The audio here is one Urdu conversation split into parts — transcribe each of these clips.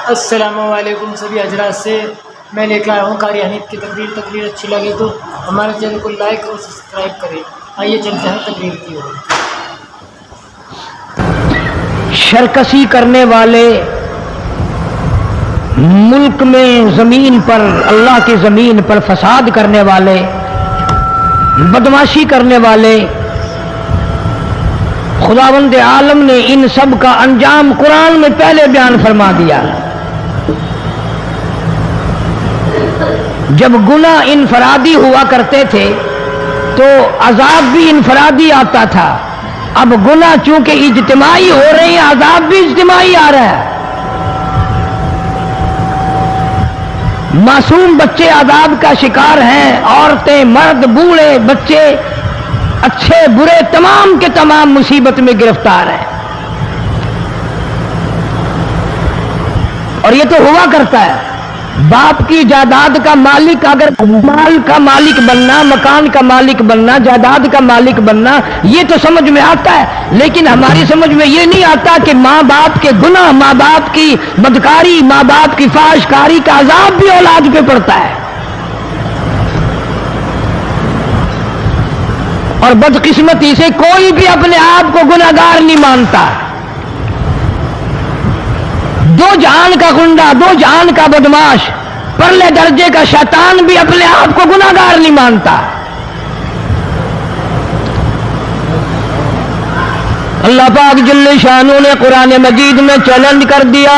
السلام علیکم سبھی حضرات سے میں لے کے آیا ہوں قاری حنیف کی تقریر اچھی لگے تو ہمارے چینل کو لائک اور سبسکرائب کریں۔ آئیے چلتے ہیں تقریر کی اور شرکشی کرنے والے، ملک میں زمین پر، اللہ کی زمین پر فساد کرنے والے، بدمعاشی کرنے والے، خداوند عالم نے ان سب کا انجام قرآن میں پہلے بیان فرما دیا۔ جب گناہ انفرادی ہوا کرتے تھے تو عذاب بھی انفرادی آتا تھا، اب گناہ چونکہ اجتماعی ہو رہے ہیں، عذاب بھی اجتماعی آ رہا ہے۔ معصوم بچے عذاب کا شکار ہیں، عورتیں، مرد، بوڑھے، بچے، اچھے برے تمام کے تمام مصیبت میں گرفتار ہیں۔ اور یہ تو ہوا کرتا ہے، باپ کی جائیداد کا مالک، اگر مال کا مالک بننا، مکان کا مالک بننا، جائیداد کا مالک بننا، یہ تو سمجھ میں آتا ہے، لیکن ہماری سمجھ میں یہ نہیں آتا کہ ماں باپ کے گناہ، ماں باپ کی بدکاری، ماں باپ کی فحش کاری کا عذاب بھی اولاد پہ پڑتا ہے۔ اور بدقسمتی سے کوئی بھی اپنے آپ کو گناہگار نہیں مانتا۔ دو جہان کا گنڈا، دو جہان کا بدماش، پرلے درجے کا شیطان بھی اپنے آپ کو گناہگار نہیں مانتا۔ اللہ پاک جل شانہ نے قرآن مجید میں چیلنج کر دیا،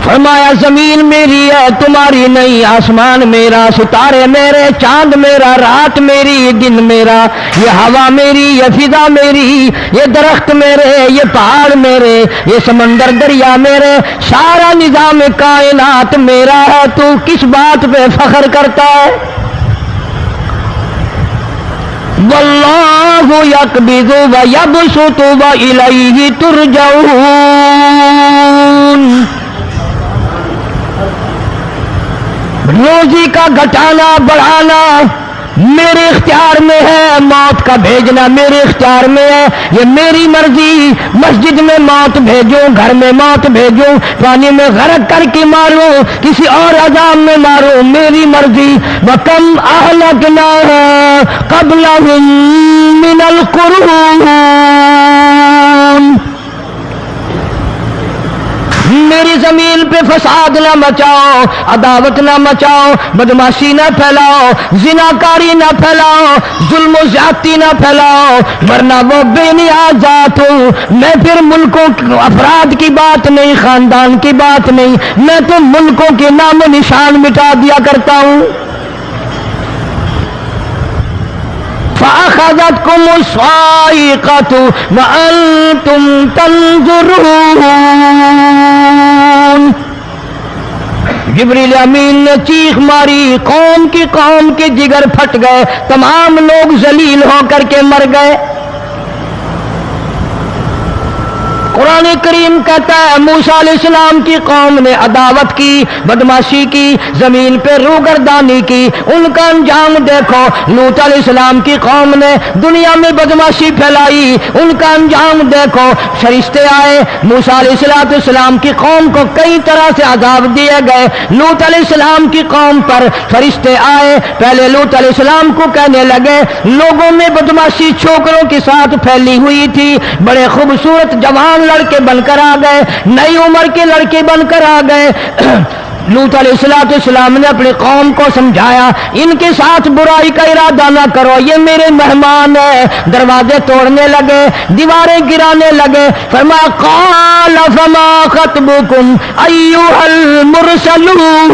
فرمایا زمین میری ہے تمہاری نہیں، آسمان میرا، ستارے میرے، چاند میرا، رات میری، دن میرا، یہ ہوا میری، یہ فضا میری، یہ درخت میرے، یہ پہاڑ میرے، یہ سمندر دریا میرے، سارا نظام کائنات میرا ہے، تو کس بات پہ فخر کرتا ہے؟ واللہ یقبض ویبسط والیہ ترجعون۔ روزی کا گھٹانا بڑھانا میرے اختیار میں ہے، موت کا بھیجنا میرے اختیار میں ہے، یہ میری مرضی۔ مسجد میں موت بھیجوں، گھر میں موت بھیجوں، پانی میں غرق کر کے ماروں، کسی اور عذاب میں ماروں، میری مرضی۔ وَكَمْ أَهْلَكْنَا قَبْلَهُم مِّنَ الْقُرُونِ، میری زمین پہ فساد نہ مچاؤ، عداوت نہ مچاؤ، بدمعاشی نہ پھیلاؤ، زناکاری نہ پھیلاؤ، ظلم و زیادتی نہ پھیلاؤ، ورنہ وہ بے نیاز ذات ہوں۔ میں پھر ملکوں، افراد کی بات نہیں، خاندان کی بات نہیں، میں تو ملکوں کے نام و نشان مٹا دیا کرتا ہوں۔ فَأَخَذَتْكُمُ الصَّاعِقَةُ وَأَنْتُمْ تَنْظُرُونَ۔ جبریل امین نے چیخ ماری، قوم کے جگر پھٹ گئے، تمام لوگ ذلیل ہو کر کے مر گئے۔ قرآن کریم کہتا ہے موسیٰ علیہ السلام کی قوم نے عداوت کی، بدمعاشی کی، زمین پہ روگردانی کی، ان کا انجام دیکھو۔ لوط علیہ السلام کی قوم نے دنیا میں بدمعاشی پھیلائی، ان کا انجام دیکھو۔ فرشتے آئے، موسیٰ علیہ السلام کی قوم کو کئی طرح سے عذاب دیے گئے۔ لوط علیہ السلام کی قوم پر فرشتے آئے، پہلے لوط علیہ السلام کو کہنے لگے، لوگوں میں بدمعاشی چھوکروں کے ساتھ پھیلی ہوئی تھی، بڑے خوبصورت جوان لڑکے بن کر آ گئے، نئی عمر کے لڑکے بن کر آ گئے۔ لوط علیہ السلام نے اپنی قوم کو سمجھایا، ان کے ساتھ برائی کا ارادہ نہ کرو، یہ میرے مہمان ہیں۔ دروازے توڑنے لگے، دیواریں گرانے لگے، فرمایا قال فما خطبکم ایھا المرسلون۔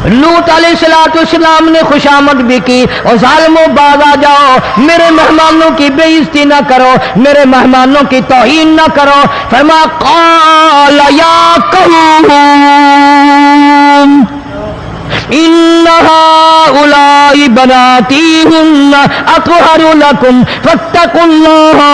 لوط علیہ السلام نے خوشامد بھی کی، اور ظالموں باز آ جاؤ، میرے مہمانوں کی بے عزتی نہ کرو، میرے مہمانوں کی توہین نہ کرو۔ فرمایا قال یا قوم ان هؤلاء بناتی هن اطہر لکم فاتقوا اللہ۔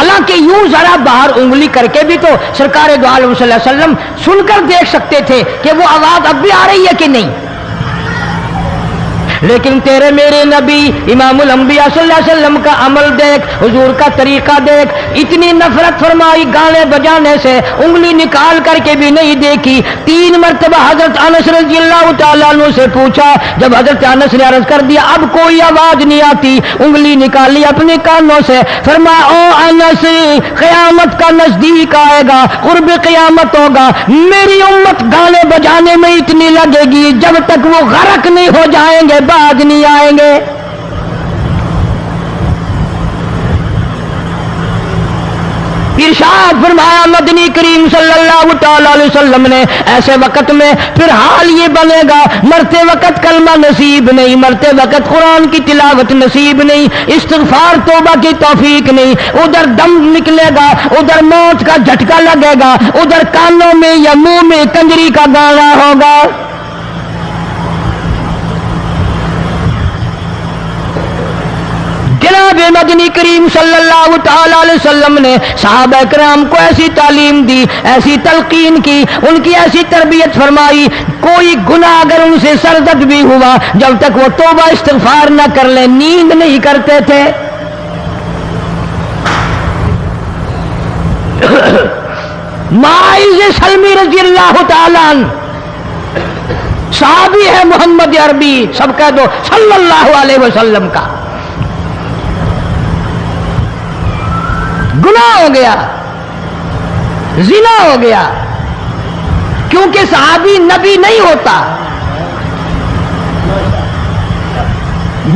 حالانکہ یوں ذرا باہر انگلی کر کے بھی تو سرکار دو عالم صلی اللہ علیہ وسلم سن کر دیکھ سکتے تھے کہ وہ آواز اب بھی آ رہی ہے کہ نہیں. لیکن تیرے میرے نبی امام الانبیاء صلی اللہ علیہ وسلم کا عمل دیکھ، حضور کا طریقہ دیکھ. اتنی نفرت فرمائی گانے بجانے سے، انگلی نکال کر کے بھی نہیں دیکھی. 3 مرتبہ حضرت انس رضی اللہ تعالیٰ عنہ سے پوچھا. جب حضرت انس نے عرض کر دیا اب کوئی آواز نہیں آتی، انگلی نکالی اپنے کانوں سے. فرمایا او انس، قیامت کا نزدیک آئے گا، قرب قیامت ہوگا، میری امت گانے بجانے میں اتنی لگے گی جب تک وہ غرق نہیں ہو جائیں گے باز نہیں آئیں گے. ارشاد فرمایا مدنی کریم صلی اللہ تعالی علیہ وسلم نے ایسے وقت میں پھر حال یہ بنے گا، مرتے وقت کلمہ نصیب نہیں، مرتے وقت قرآن کی تلاوت نصیب نہیں، استغفار توبہ کی توفیق نہیں. ادھر دم نکلے گا، ادھر موت کا جھٹکا لگے گا، ادھر کانوں میں یا منہ میں کنجری کا گانا ہوگا. جناب مدنی کریم صلی اللہ تعالی علیہ وسلم نے صحابہ کرام کو ایسی تعلیم دی، ایسی تلقین کی، ان کی ایسی تربیت فرمائی. کوئی گناہ اگر ان سے سرزد بھی ہوا، جب تک وہ توبہ استغفار نہ کر لیں نیند نہیں کرتے تھے. ماعز سلمی رضی اللہ تعالیٰ عنہ صحابی ہے محمد عربی، سب کہہ دو صلی اللہ علیہ وسلم کا. گناہ ہو گیا، زنا ہو گیا، کیونکہ صحابی نبی نہیں ہوتا،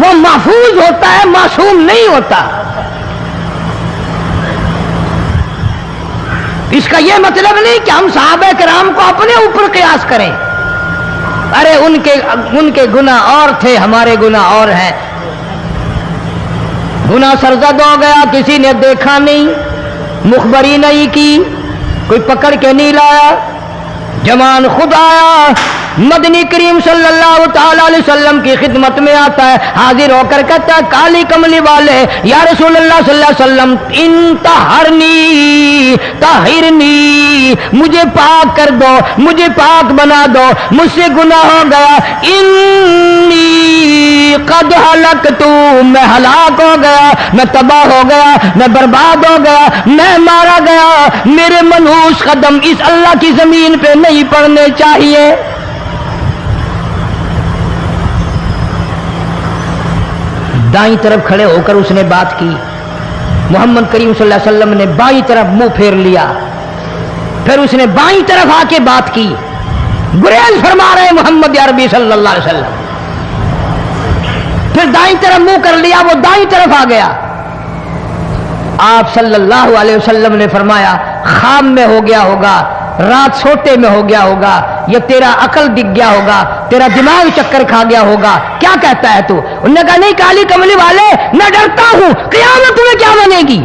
وہ محفوظ ہوتا ہے، معصوم نہیں ہوتا. اس کا یہ مطلب نہیں کہ ہم صحابہ کرام کو اپنے اوپر قیاس کریں. ارے ان کے گناہ اور تھے، ہمارے گناہ اور ہیں. گناہ سرزد ہو گیا، کسی نے دیکھا نہیں، مخبری نہیں کی، کوئی پکڑ کے نہیں لایا، جوان خود آیا مدنی کریم صلی اللہ تعالی علیہ وسلم کی خدمت میں آتا ہے، حاضر ہو کر کہتا ہے کالی کملی والے یا رسول اللہ صلی اللہ علیہ وسلم انتہرنی طہرنی، مجھے پاک کر دو، مجھے پاک بنا دو، مجھ سے گناہ ہو گیا. انی قد ہلکتو، میں ہلاک ہو گیا، میں تباہ ہو گیا، میں برباد ہو گیا، میں مارا گیا. میرے منحوس قدم اس اللہ کی زمین پہ نہیں پڑنے چاہیے. دائیں طرف کھڑے ہو کر اس نے بات کی. محمد کریم صلی اللہ علیہ وسلم نے بائیں طرف منہ پھیر لیا، پھر اس نے بائیں طرف آ کے بات کی. گریز فرما رہے محمد عربی صلی اللہ علیہ وسلم. پھر دائیں طرف منہ کر لیا، وہ دائیں طرف آ گیا. آپ صلی اللہ علیہ وسلم نے فرمایا خواب میں ہو گیا ہوگا، رات سوتے میں ہو گیا ہوگا، یا تیرا عقل دکھ گیا ہوگا، تیرا دماغ چکر کھا گیا ہوگا، کیا کہتا ہے تو؟ انہوں نے کہا نہیں کالی کملی والے، میں ڈرتا ہوں قیامت میں کیا بنے گی.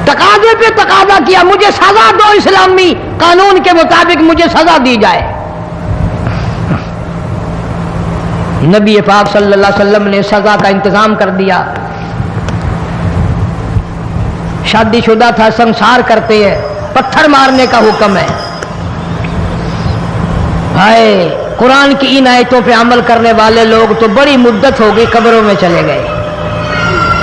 تقاضے پہ تقاضا کیا، مجھے سزا دو، اسلامی قانون کے مطابق مجھے سزا دی جائے. نبی پاک صلی اللہ علیہ وسلم نے سزا کا انتظام کر دیا. شادی شدہ تھا، سنسار کرتے ہیں، پتھر مارنے کا حکم ہے. ہائے قرآن کی ان آیتوں پہ عمل کرنے والے لوگ تو بڑی مدت ہو گئی قبروں میں چلے گئے.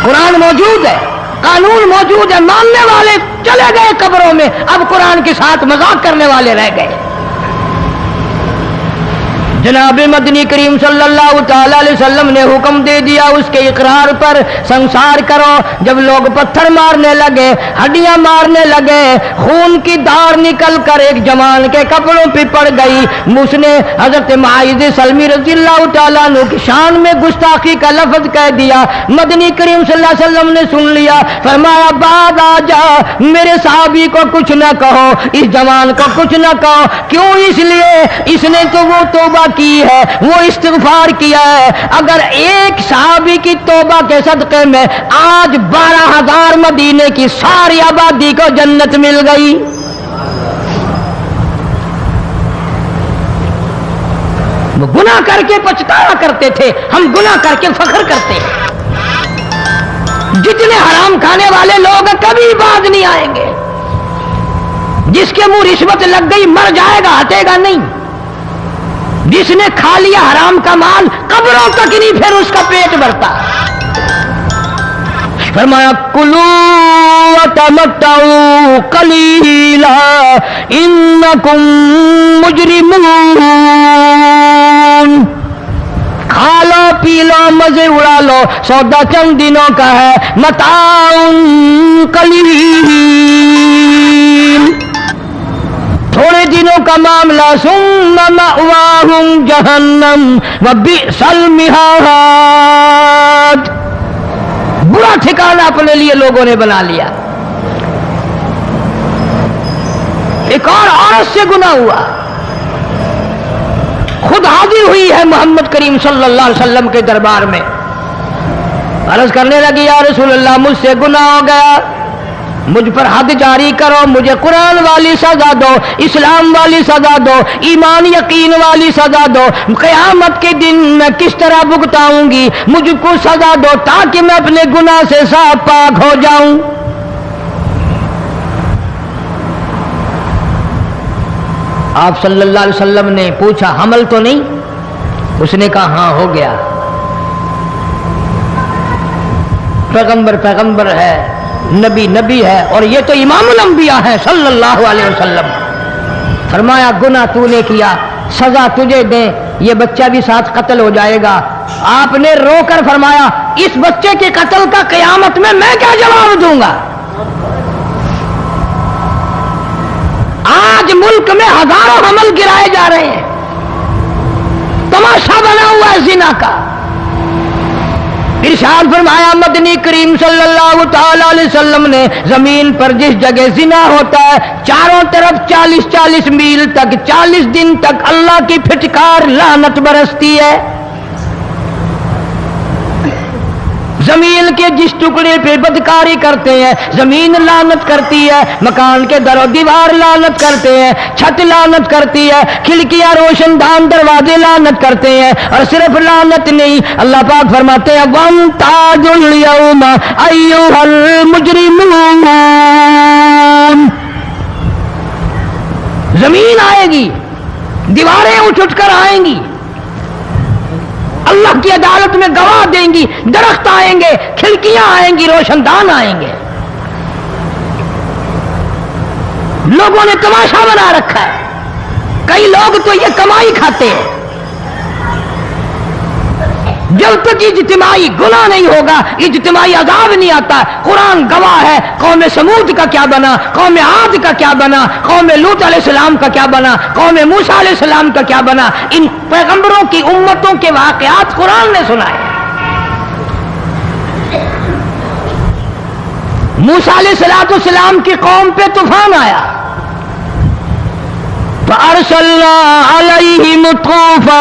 قرآن موجود ہے، قانون موجود ہے، ماننے والے چلے گئے قبروں میں، اب قرآن کے ساتھ مذاق کرنے والے رہ گئے. جناب مدنی کریم صلی اللہ تعالی علیہ وسلم نے حکم دے دیا اس کے اقرار پر سنسار کرو. جب لوگ پتھر مارنے لگے، ہڈیاں مارنے لگے، خون کی دھار نکل کر ایک جوان کے کپڑوں پہ پڑ گئی. اس نے حضرت معاذ سلمی رضی اللہ تعالیٰ عنہ کی شان میں گستاخی کا لفظ کہہ دیا. مدنی کریم صلی اللہ علیہ وسلم نے سن لیا، فرمایا بعد آ جا، میرے صحابی کو کچھ نہ کہو، اس جوان کو کچھ نہ کہو. کیوں؟ اس لیے اس نے تو وہ توبہ کی ہے، وہ استغفار کیا ہے. اگر ایک صحابی کی توبہ کے صدقے میں آج 12,000 مدینے کی ساری آبادی کو جنت مل گئی. وہ گناہ کر کے پچھتایا کرتے تھے، ہم گناہ کر کے فخر کرتے ہیں. جتنے حرام کھانے والے لوگ کبھی باز نہیں آئیں گے. جس کے منہ رشوت لگ گئی مر جائے گا, ہٹے گا نہیں. جس نے کھا لیا حرام کا مال قبروں تک نہیں پھر اس کا پیٹ بھرتا. فرمایا کلو وتمتعوا قلیلا انکم مجرمون. کھا لو پی لو مزے اڑا لو, سودا چند دنوں کا ہے. متاع قلیل, تھوڑے دنوں کا معاملہ. ثم مأواہم جہنم وبئس المہاد. برا ٹھکانہ اپنے لیے لوگوں نے بنا لیا. ایک اور عورت سے گناہ ہوا, خود حاضر ہوئی ہے محمد کریم صلی اللہ علیہ وسلم کے دربار میں. عرض کرنے لگی یا رسول اللہ مجھ سے گناہ ہو گیا, مجھ پر حد جاری کرو, مجھے قرآن والی سزا دو, اسلام والی سزا دو, ایمان یقین والی سزا دو. قیامت کے دن میں کس طرح بھگتاؤں گی, مجھ کو سزا دو تاکہ میں اپنے گناہ سے صاف پاک ہو جاؤں. آپ صلی اللہ علیہ وسلم نے پوچھا حمل تو نہیں؟ اس نے کہا ہاں ہو گیا. پیغمبر ہے, نبی نبی ہے, اور یہ تو امام الانبیاء ہے صلی اللہ علیہ وسلم. فرمایا گناہ تو نے کیا, سزا تجھے دیں, یہ بچہ بھی ساتھ قتل ہو جائے گا. آپ نے رو کر فرمایا اس بچے کے قتل کا قیامت میں کیا جواب دوں گا؟ آج ملک میں ہزاروں حمل گرائے جا رہے ہیں, تماشا بنا ہوا ہے زنا کا. ارشاد فرمایا مدنی کریم صلی اللہ تعالی علیہ وسلم نے زمین پر جس جگہ زنا ہوتا ہے چاروں طرف 40 میل تک 40 دن تک اللہ کی پھٹکار لعنت برستی ہے. زمین کے جس ٹکڑے پہ بدکاری کرتے ہیں زمین لعنت کرتی ہے, مکان کے در و دیوار لعنت کرتے ہیں, چھت لعنت کرتی ہے, کھڑکیاں روشن دان دروازے لعنت کرتے ہیں. اور صرف لعنت نہیں, اللہ پاک فرماتے ہیں وَامْتَازُوا الْيَوْمَ أَيُّهَا الْمُجْرِمُونَ. زمین آئے گی, دیواریں اٹھ کر آئیں گی, اللہ کی عدالت میں گواہ دیں گی, درخت آئیں گے, کھڑکیاں آئیں گی, روشن دان آئیں گے. لوگوں نے تماشا بنا رکھا ہے. کئی لوگ تو یہ کمائی کھاتے ہیں. جب تک اجتماعی گناہ نہیں ہوگا اجتماعی عذاب نہیں آتا. قرآن گواہ ہے, قوم سمود کا کیا بنا, قوم عاد کا کیا بنا, قوم لوط علیہ السلام کا کیا بنا, قوم موسیٰ علیہ السلام کا کیا بنا. ان پیغمبروں کی امتوں کے واقعات قرآن نے سنائے. موسیٰ علیہ السلام کی قوم پہ طوفان آیا, فَأَرْسَلْنَا عَلَيْهِمُ الطُّوفَانَ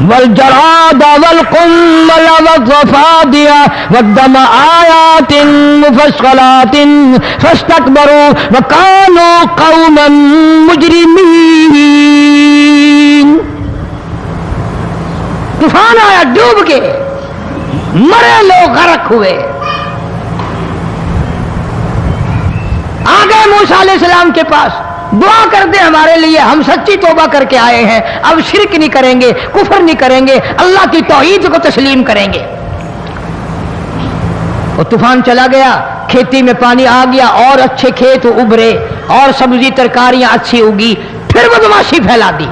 والجراد والقمل والضفادع والدم آيات مفصلات فاستكبروا وكانوا قوما مجرمين. طوفان آیا, ڈوب کے مرے لوگ, غرق ہوئے. آ گئے موسیٰ علیہ السلام کے پاس, دعا کر دے ہمارے لیے, ہم سچی توبہ کر کے آئے ہیں, اب شرک نہیں کریں گے, کفر نہیں کریں گے, اللہ کی توحید کو تسلیم کریں گے. اور طوفان چلا گیا, کھیتی میں پانی آ گیا, اور اچھے کھیت ابھرے, اور سبزی ترکاریاں اچھی اگی. پھر بدماشی پھیلا دی.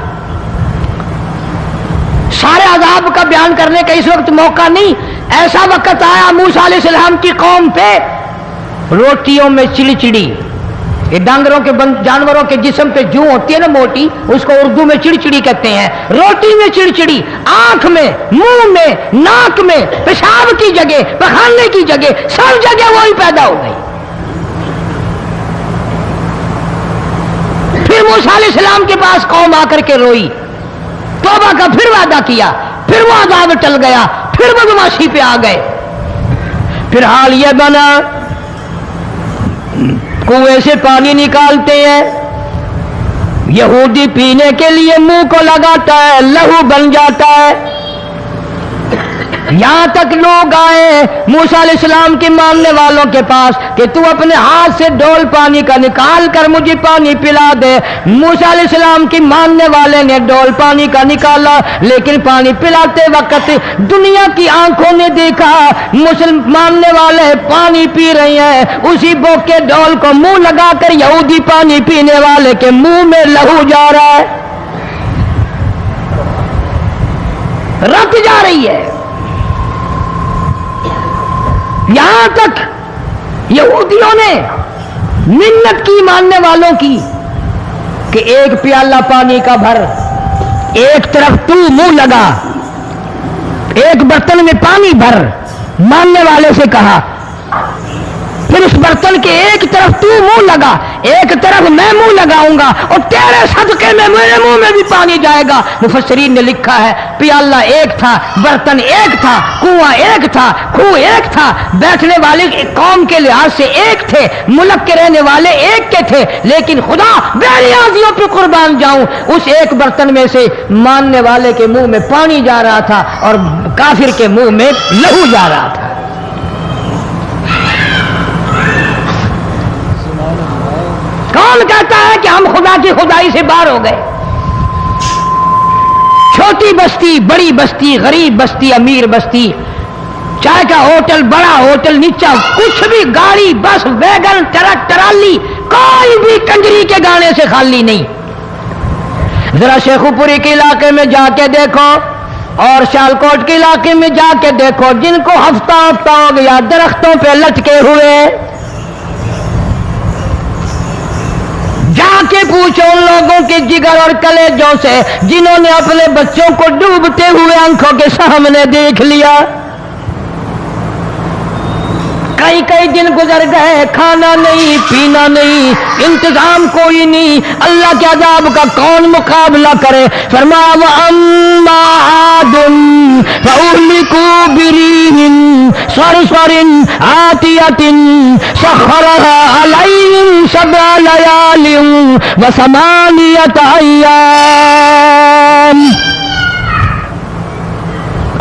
سارے عذاب کا بیان کرنے کا اس وقت موقع نہیں. ایسا وقت آیا موسیٰ علیہ السلام کی قوم پہ روٹیوں میں چڑچڑی, یہ ڈانگروں کے جانوروں کے جسم پہ جو ہوتی ہے نا موٹی, اس کو اردو میں چڑچڑی کہتے ہیں. روٹی میں چڑچڑی, آنکھ میں, منہ میں, ناک میں, پیشاب کی جگہ, پخانے کی جگہ, سب جگہ وہی پیدا ہو گئی. پھر موسیٰ علیہ السلام کے پاس قوم آ کر کے روئی, توبہ کا پھر وعدہ کیا, پھر وہ عذاب ٹل گیا, پھر بدماشی پہ آ گئے. پھر حال یہ بنا کنویں سے پانی نکالتے ہیں, یہودی پینے کے لیے منہ کو لگاتا ہے, لہو بن جاتا ہے. یہاں تک لوگ آئے موسیٰ علیہ السلام کے ماننے والوں کے پاس کہ تو اپنے ہاتھ سے ڈول پانی کا نکال کر مجھے پانی پلا دے. موسیٰ علیہ السلام کے ماننے والے نے ڈول پانی کا نکالا, لیکن پانی پلاتے وقت دنیا کی آنکھوں نے دیکھا مسلم ماننے والے پانی پی رہے ہیں, اسی بوک کے ڈول کو منہ لگا کر یہودی پانی پینے والے کے منہ میں لہو جا رہا ہے, رت جا رہی ہے. یہاں تک یہودیوں نے منت کی ماننے والوں کی کہ ایک پیالہ پانی کا بھر, ایک طرف تو منہ لگا, ایک برتن میں پانی بھر. ماننے والے سے کہا پھر اس برتن کے ایک طرف تو منہ لگا, ایک طرف میں منہ لگاؤں گا اور تیرے صدقے میں میرے منہ میں بھی پانی جائے گا. مفسرین نے لکھا ہے پیالہ ایک تھا, برتن ایک تھا, کنواں ایک تھا, کنو ایک تھا, بیٹھنے والے قوم کے لحاظ سے ایک تھے, ملک کے رہنے والے ایک کے تھے, لیکن خدا بے نیازیوں پہ قربان جاؤں اس ایک برتن میں سے ماننے والے کے منہ میں پانی جا رہا تھا اور کافر کے منہ میں لہو جا رہا تھا. کون کہتا ہے کہ ہم خدا کی خدائی سے باہر ہو گئے؟ چھوٹی بستی, بڑی بستی, غریب بستی, امیر بستی, چائے کا ہوٹل, بڑا ہوٹل, نیچا کچھ بھی, گاڑی, بس, ویگن, ٹرک, ٹرالی, کوئی بھی کنجری کے گانے سے خالی نہیں. ذرا شیخو پوری کے علاقے میں جا کے دیکھو اور سیالکوٹ کے علاقے میں جا کے دیکھو, جن کو ہفتہ ہفتہ ہو گیا درختوں پہ لٹکے ہوئے, جا کے پوچھو ان لوگوں کے جگر اور کلیجوں سے جنہوں نے اپنے بچوں کو ڈوبتے ہوئے آنکھوں کے سامنے دیکھ لیا. کئی کئی دن گزر گئے, کھانا نہیں, پینا نہیں, انتظام کوئی نہیں, اللہ کے عذاب کا کون مقابلہ کرے؟ فرمایا وَأَمَّا عَادٌ فَأُهْلِكُوا بِرِيحٍ صَرْصَرٍ عَاتِيَةٍ سَخَّرَهَا عَلَيْهِمْ سَبْعَ لَيَالٍ وَثَمَانِيَةَ أَيَّامٍ.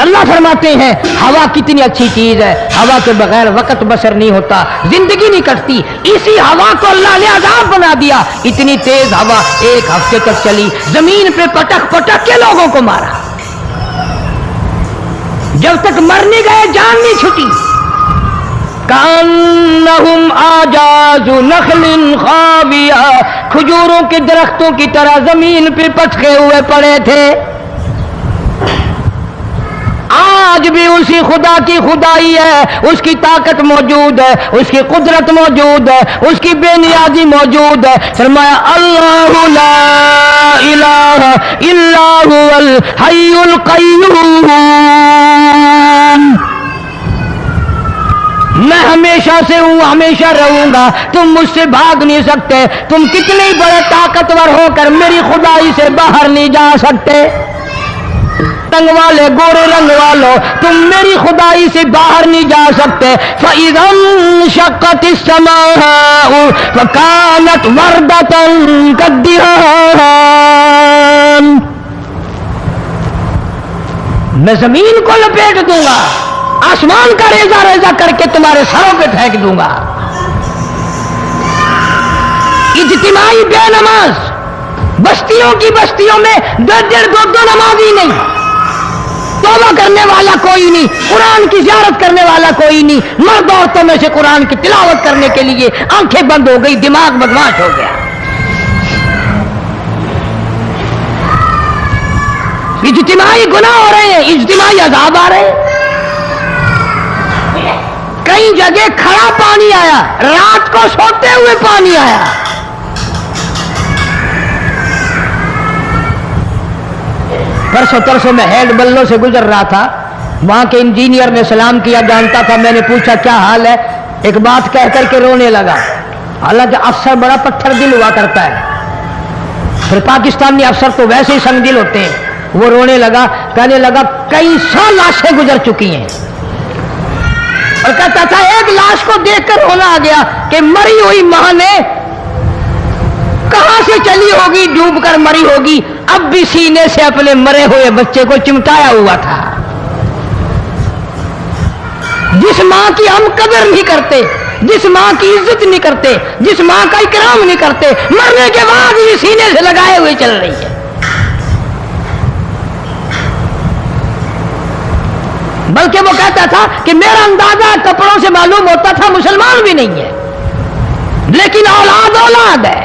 اللہ فرماتے ہیں ہوا کتنی اچھی چیز ہے, ہوا کے بغیر وقت بسر نہیں ہوتا, زندگی نہیں کٹتی. اسی ہوا کو اللہ نے عذاب بنا دیا. اتنی تیز ہوا ایک ہفتے تک چلی, زمین پہ پٹک پٹک کے لوگوں کو مارا, جب تک مر نہیں گئے جان نہیں چھٹی. کأنہم اعجاز نخل خاویہ, کھجوروں کے درختوں کی طرح زمین پہ پٹکے ہوئے پڑے تھے. آج بھی اسی خدا کی خدائی ہے, اس کی طاقت موجود ہے, اس کی قدرت موجود ہے, اس کی بے نیازی موجود ہے. فرمایا اللہ لا الہ الا هو الحی القیوم, میں ہمیشہ سے ہوں, ہمیشہ رہوں گا, تم مجھ سے بھاگ نہیں سکتے. تم کتنے بڑے طاقتور ہو کر میری خدائی سے باہر نہیں جا سکتے. رنگ والے, گورے رنگ والو, تم میری خدائی سے باہر نہیں جا سکتے. فَإِذَا انشَقَّتِ السَّمَاءُ فَكَانَتْ وَرْدَةً كَالدِّهَانِ, میں زمین کو لپیٹ دوں گا, آسمان کا ریزہ ریزہ کر کے تمہارے سروں پہ پھینک دوں گا. اجتماعی بے نماز, بستیوں کی بستیوں میں دو نمازی نہیں, توبہ کرنے والا کوئی نہیں, قرآن کی زیارت کرنے والا کوئی نہیں. مرد عورتوں میں سے قرآن کی تلاوت کرنے کے لیے آنکھیں بند ہو گئی, دماغ بدماش ہو گیا. اجتماعی گناہ ہو رہے ہیں, اجتماعی عذاب آ رہے ہیں. کئی جگہ کھڑا پانی آیا, رات کو سوتے ہوئے پانی آیا. پرسوں ترسوں میں ہیڈ بلوں سے گزر رہا تھا, وہاں کے انجینئر نے سلام کیا, جانتا تھا. میں نے پوچھا کیا حال ہے, ایک بات کہہ کر کے رونے لگا. حالانکہ افسر بڑا پتھر دل ہوا کرتا ہے, پھر پاکستانی افسر تو ویسے ہی سنگ دل ہوتے ہیں. وہ رونے لگا, کہنے لگا کئی 100 لاشیں گزر چکی ہیں, اور کہتا تھا ایک لاش کو دیکھ کر رونا آ گیا کہ مری ہوئی ماں نے کہاں سے چلی ہوگی, ڈوب کر مری ہوگی, اب بھی سینے سے اپنے مرے ہوئے بچے کو چمٹایا ہوا تھا. جس ماں کی ہم قدر نہیں کرتے، جس ماں کی عزت نہیں کرتے، جس ماں کا اکرام نہیں کرتے، مرنے کے بعد بھی سینے سے لگائے ہوئے چل رہی ہے۔ بلکہ وہ کہتا تھا کہ میرا اندازہ کپڑوں سے معلوم ہوتا تھا مسلمان بھی نہیں ہے، لیکن اولاد اولاد ہے۔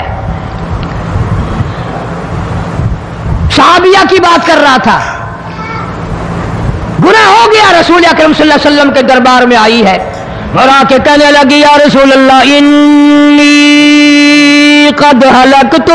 صحابیہ کی بات کر رہا تھا، گناہ ہو گیا، رسول اکرم صلی اللہ علیہ وسلم کے دربار میں آئی ہے اور آ کے کہنے لگی یا رسول اللہ انی قد ہلکت،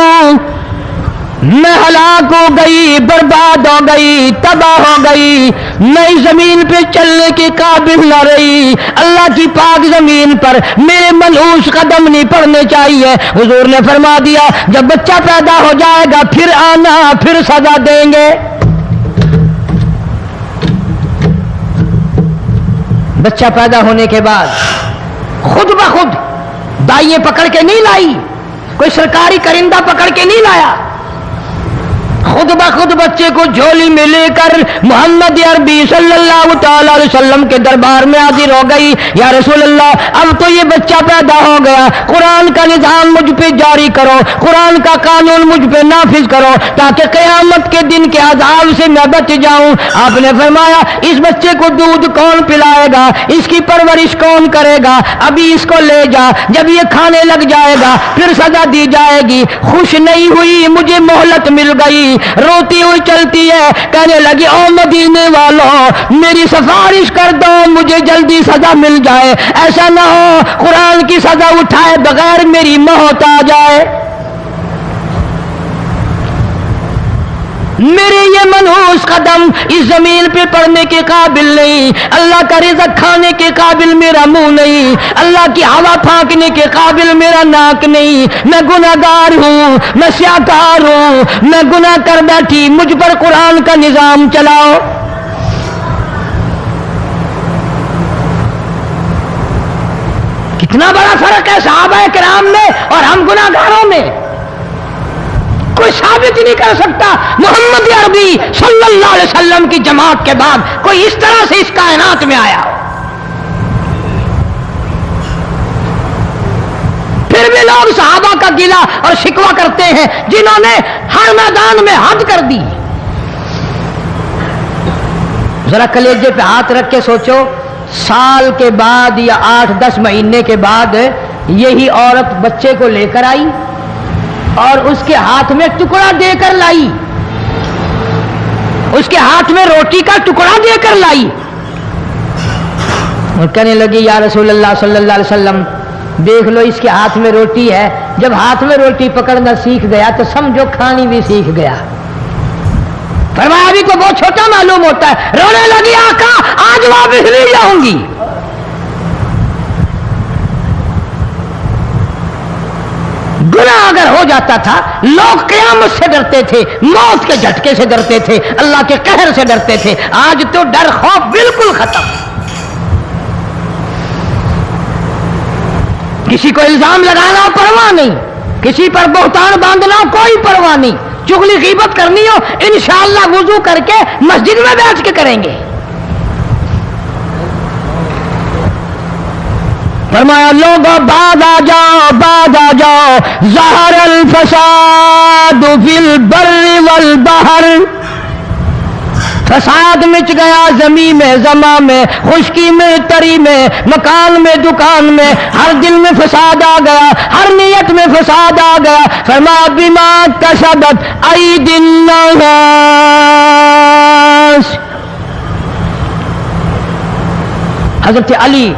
میں ہلاک ہو گئی، برباد ہو گئی، تباہ ہو گئی، میں زمین پہ چلنے کے قابل نہ رہی، اللہ کی پاک زمین پر میرے ملعوس قدم نہیں پڑنے چاہیے۔ حضور نے فرما دیا جب بچہ پیدا ہو جائے گا پھر آنا، پھر سزا دیں گے۔ بچہ پیدا ہونے کے بعد خود بخود دائیں پکڑ کے نہیں لائی، کوئی سرکاری کرندہ پکڑ کے نہیں لایا، خود بخود بچے کو جھولی میں لے کر محمد عربی صلی اللہ تعالی علیہ وسلم کے دربار میں حاضر ہو گئی۔ یا رسول اللہ اب تو یہ بچہ پیدا ہو گیا، قرآن کا نظام مجھ پہ جاری کرو، قرآن کا قانون مجھ پہ نافذ کرو تاکہ قیامت کے دن کے عذاب سے میں بچ جاؤں۔ آپ نے فرمایا اس بچے کو دودھ کون پلائے گا، اس کی پرورش کون کرے گا، ابھی اس کو لے جا، جب یہ کھانے لگ جائے گا پھر سزا دی جائے گی۔ خوش نہیں ہوئی، مجھے مہلت مل گئی، روتی ہوئی چلتی ہے، کہنے لگی او مدینے والوں میری سفارش کر دو، مجھے جلدی سزا مل جائے، ایسا نہ ہو قرآن کی سزا اٹھائے بغیر میری موت آ جائے۔ میرے یہ منحوس قدم اس زمین پہ پڑنے کے قابل نہیں، اللہ کا رزق کھانے کے قابل میرا منہ نہیں، اللہ کی ہوا پھانکنے کے قابل میرا ناک نہیں، میں گناہگار ہوں، میں سیاکار ہوں، میں گناہ کر بیٹھی، مجھ پر قرآن کا نظام چلاؤ۔ کتنا بڑا فرق ہے صحابہ کرام میں اور ہم گناہگاروں میں، کوئی ثابت نہیں کر سکتا محمد عربی صلی اللہ علیہ وسلم کی جماعت کے بعد کوئی اس طرح سے اس کائنات میں آیا ہو۔ پھر بھی لوگ صحابہ کا گلہ اور شکوہ کرتے ہیں جنہوں نے ہر میدان میں حد کر دی۔ ذرا کلیجے پہ ہاتھ رکھ کے سوچو، سال کے بعد یا 8-10 مہینے کے بعد یہی عورت بچے کو لے کر آئی اور اس کے ہاتھ میں ٹکڑا دے کر لائی، اس کے ہاتھ میں روٹی کا ٹکڑا دے کر لائی اور کہنے لگی یا رسول اللہ صلی اللہ علیہ وسلم دیکھ لو اس کے ہاتھ میں روٹی ہے، جب ہاتھ میں روٹی پکڑنا سیکھ گیا تو سمجھو کھانی بھی سیکھ گیا۔ فرمایا ابھی تو بہت چھوٹا معلوم ہوتا ہے، رونے لگی آقا آج واپس نہیں جاؤں گی۔ گناہ اگر ہو جاتا تھا لوگ قیامت سے ڈرتے تھے، موت کے جھٹکے سے ڈرتے تھے، اللہ کے قہر سے ڈرتے تھے، آج تو ڈر خوف بالکل ختم۔ کسی کو الزام لگانا پرواہ نہیں، کسی پر بہتان باندھنا کوئی پرواہ نہیں، چغلی غیبت کرنی ہو انشاءاللہ وضو کر کے مسجد میں بیٹھ کے کریں گے۔ فرمایا لوگوں بعد آ جاؤ، بعد آ جاؤ، ظہر الفساد فی البر والبحر، فساد مچ گیا زمین میں، زماں میں، خشکی میں، تری میں، مکان میں، دکان میں، ہر دل میں فساد آ گیا، ہر نیت میں فساد آ گیا۔ فرمایا بما کسبت ایدی الناس۔ حضرت علی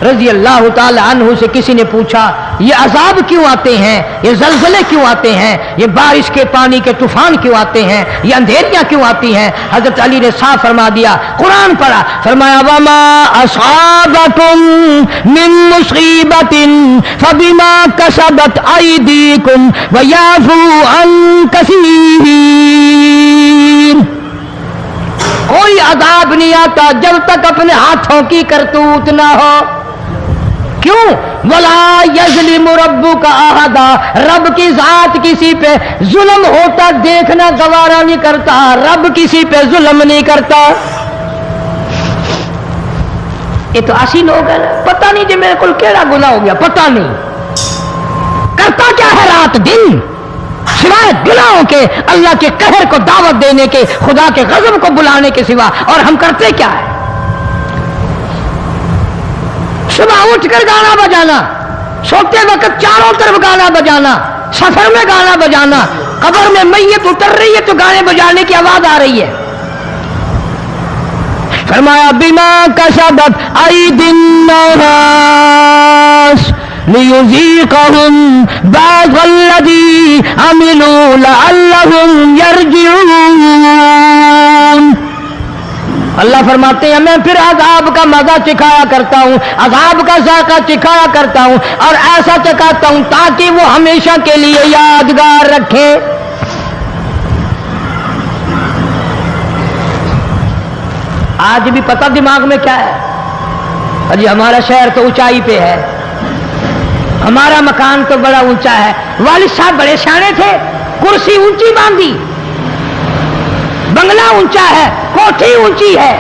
رضی اللہ تعالی عنہ سے کسی نے پوچھا یہ عذاب کیوں آتے ہیں، یہ زلزلے کیوں آتے ہیں، یہ بارش کے پانی کے طوفان کیوں آتے ہیں، یہ اندھیریاں کیوں آتی ہیں؟ حضرت علی نے صاف فرما دیا، قرآن پڑھا، فرمایا وما اصابکم من مصیبت فبما کسبت ایدیکم ویعفو عن کثیر۔ کوئی عذاب نہیں آتا جب تک اپنے ہاتھوں کی کرتوت نہ ہو۔ کیوں؟ وَلَا يَظْلِمُ رَبُّكَ أَحَدًا، رب کی ذات کسی پہ ظلم ہوتا دیکھنا گوارا نہیں کرتا، رب کسی پہ ظلم نہیں کرتا۔ یہ تو اسی لوگ ہیں نا، پتہ نہیں جی میرے کو کیڑا گناہ ہو گیا، پتہ نہیں کرتا کیا ہے رات دن سوائے گناہوں کے، اللہ کے قہر کو دعوت دینے کے، خدا کے غضب کو بلانے کے سوا، اور ہم کرتے کیا ہے؟ صبح اٹھ کر گانا بجانا، سوتے وقت چاروں طرف گانا بجانا، سفر میں گانا بجانا، قبر میں میت اتر رہی ہے تو گانے بجانے کی آواز آ رہی ہے۔ فرمایا بما کسبت ایدی الناس لیذیقہم بعض الذی عملوا لعلہم یرجعون۔ اللہ فرماتے ہیں میں پھر عذاب کا مزہ چکھایا کرتا ہوں، عذاب کا ذائقہ چکھایا کرتا ہوں، اور ایسا چکھاتا ہوں تاکہ وہ ہمیشہ کے لیے یادگار رکھے۔ آج بھی پتہ دماغ میں کیا ہے؟ جی ہمارا شہر تو اونچائی پہ ہے، ہمارا مکان تو بڑا اونچا ہے، والد صاحب بڑے سیانے تھے، کرسی اونچی باندھی، بنگلہ اونچا ہے، کوٹھی اونچی ہے،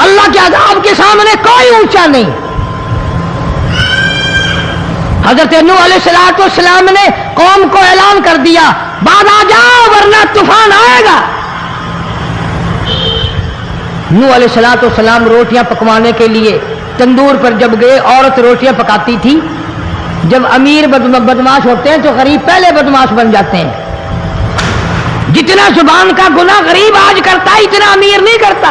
اللہ کے عذاب کے سامنے کوئی اونچا نہیں۔ حضرت نوح علیہ السلام نے قوم کو اعلان کر دیا بعد آ جاؤ ورنہ طوفان آئے گا۔ نوح علیہ السلام روٹیاں پکوانے کے لیے تندور پر جب گئے، عورت روٹیاں پکاتی تھی۔ جب امیر بدماش ہوتے ہیں تو غریب پہلے بدماش بن جاتے ہیں۔ جتنا زبان کا گناہ غریب آج کرتا ہے اتنا امیر نہیں کرتا۔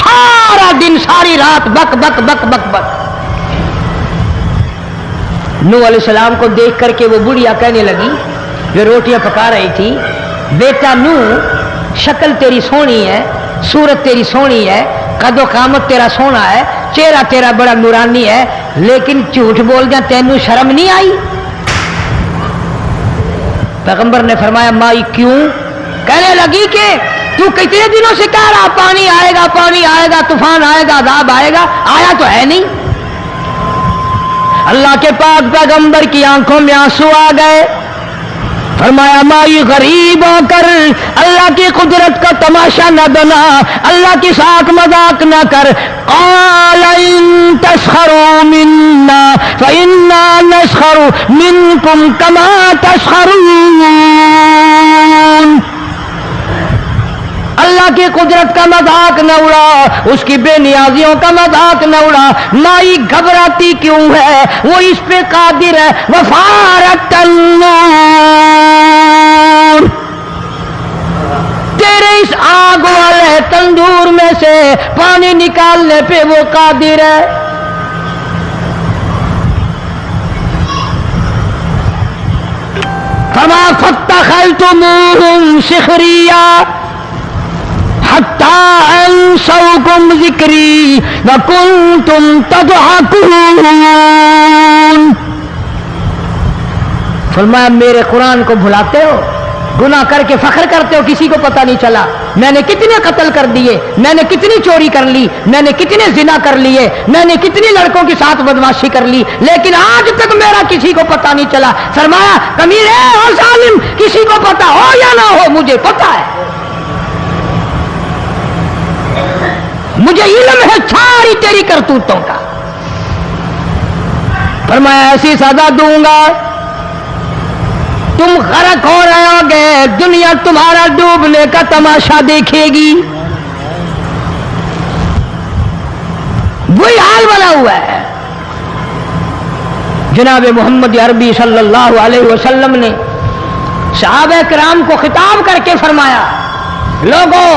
سارا دن ساری رات بک بک بک بک بک۔ نوح علیہ السلام کو دیکھ کر کے وہ بڑھیا کہنے لگی جو روٹیاں پکا رہی تھی، بیٹا نوح شکل تیری سونی ہے، صورت تیری سونی ہے، قد و قامت تیرا سونا ہے، چہرہ تیرا بڑا نورانی ہے، لیکن جھوٹ بول جا تینوں شرم نہیں آئی؟ پیغمبر نے فرمایا مائی کیوں؟ کہنے لگی کہ تو کتنے دنوں سے کہہ رہا پانی آئے گا، پانی آئے گا، طوفان آئے گا، عذاب آئے گا، آیا تو ہے نہیں۔ اللہ کے پاک پیغمبر کی آنکھوں میں آنسو آ گئے۔ فرمایا مائی غریب ہو کر اللہ کی قدرت کا تماشا نہ بنا، اللہ کی ساکھ مذاق نہ کر۔ قال ان تسخروا منا فإنا نسخر منكم كما تسخرون۔ اللہ کی قدرت کا مذاق نہ اڑا، اس کی بے نیازیوں کا مذاق نہ اڑا۔ مائی گھبراتی کیوں ہے؟ وہ اس پہ قادر ہے۔ وفارت النور، تیرے اس آگ والے تندور میں سے پانی نکالنے پہ وہ قادر ہے۔ فما فاتخذتموهم سخريا حتى أنسوكم ذكري وكنتم تضحكون۔ فرمایا میرے قرآن کو بھلاتے ہو، گناہ کر کے فخر کرتے ہو، کسی کو پتہ نہیں چلا میں نے کتنے قتل کر دیے، میں نے کتنی چوری کر لی، میں نے کتنے زنا کر لیے، میں نے کتنی لڑکوں کے ساتھ بدماشی کر لی، لیکن آج تک میرا کسی کو پتہ نہیں چلا۔ فرمایا کمینے اور ظالم، کسی کو پتہ ہو یا نہ ہو مجھے پتہ ہے، مجھے علم ہے ساری تیری کرتوتوں کا۔ فرمایا ایسی سزا دوں گا تم غرق ہو رہے ہوگے، دنیا تمہارا ڈوبنے کا تماشا دیکھے گی۔ وہی حال بنا ہوا ہے۔ جناب محمد عربی صلی اللہ علیہ وسلم نے صحابہ کرام کو خطاب کر کے فرمایا لوگوں،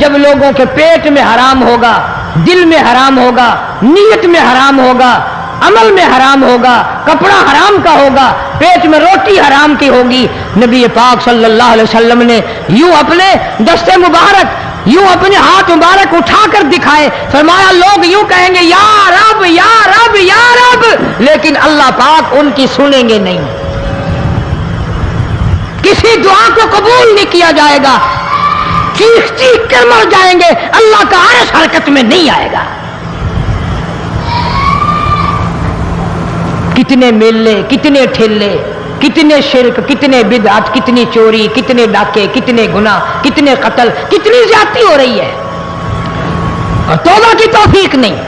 جب لوگوں کے پیٹ میں حرام ہوگا، دل میں حرام ہوگا، نیت میں حرام ہوگا، عمل میں حرام ہوگا، کپڑا حرام کا ہوگا، پیٹ میں روٹی حرام کی ہوگی، نبی پاک صلی اللہ علیہ وسلم نے یوں اپنے دست مبارک، یوں اپنے ہاتھ مبارک اٹھا کر دکھائے، فرمایا لوگ یوں کہیں گے یا رب یا رب یا رب، لیکن اللہ پاک ان کی سنیں گے نہیں، کسی دعا کو قبول نہیں کیا جائے گا، چیخ چیخ کر مر جائیں گے، اللہ کا عرش حرکت میں نہیں آئے گا۔ کتنے میلے، کتنے ٹھیلے، کتنے شرک، کتنے بدعت، کتنی چوری، کتنے ڈاکے، کتنے گناہ، کتنے قتل، کتنی زیادتی ہو رہی ہے۔ اور توبہ کی توفیق نہیں.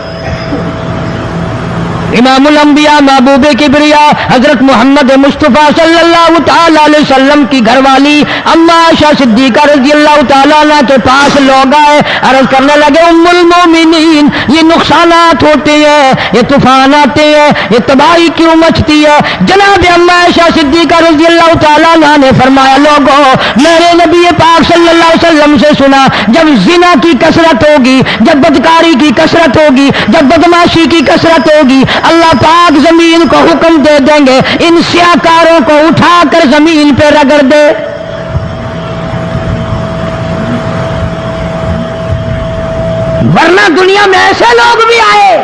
امام الانبیاء محبوب کبریا حضرت محمد مصطفیٰ صلی اللہ تعالی علیہ وسلم کی گھر والی اما عائشہ صدیقہ رضی اللہ تعالیٰ عنہ کے پاس لوگ آئے, عرض کرنے لگے ام المومنین یہ نقصانات ہوتے ہیں, یہ طوفان آتے ہیں, یہ تباہی کیوں مچتی ہے؟ جناب اما عائشہ صدیقہ رضی اللہ تعالیٰ عنہ نے فرمایا لوگوں میں نے نبی پاک صلی اللہ علیہ وسلم سے سنا جب زنا کی کثرت ہوگی, جب بدکاری کی کثرت ہوگی, جب بدماشی کی کثرت ہوگی, اللہ پاک زمین کو حکم دے دیں گے ان سیاکاروں کو اٹھا کر زمین پہ رگڑ دے. ورنہ دنیا میں ایسے لوگ بھی آئے.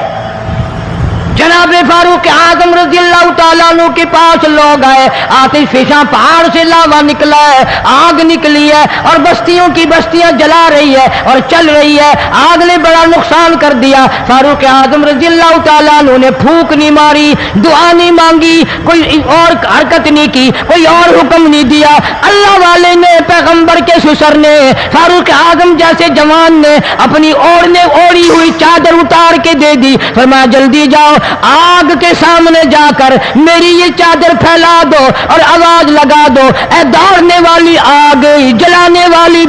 جناب فاروق اعظم رضی اللہ تعالیٰ عنہ کے پاس لوگ آئے, آتش فشاں پہاڑ سے لاوا نکلا ہے, آگ نکلی ہے اور بستیوں کی بستیاں جلا رہی ہے اور چل رہی ہے, آگ نے بڑا نقصان کر دیا. فاروق اعظم رضی اللہ تعالیٰ عنہ نے پھونک نہیں ماری, دعا نہیں مانگی, کوئی اور حرکت نہیں کی, کوئی اور حکم نہیں دیا. اللہ والے نے, پیغمبر کے سسر نے, فاروق اعظم جیسے جوان نے اپنی اوڑھی ہوئی چادر اتار کے دے دی. فرمایا جلدی جاؤ آگ کے سامنے جا کر میری یہ چادر پھیلا دو اور آواز لگا دو, اے دوڑنے والی آگ, جلانے والی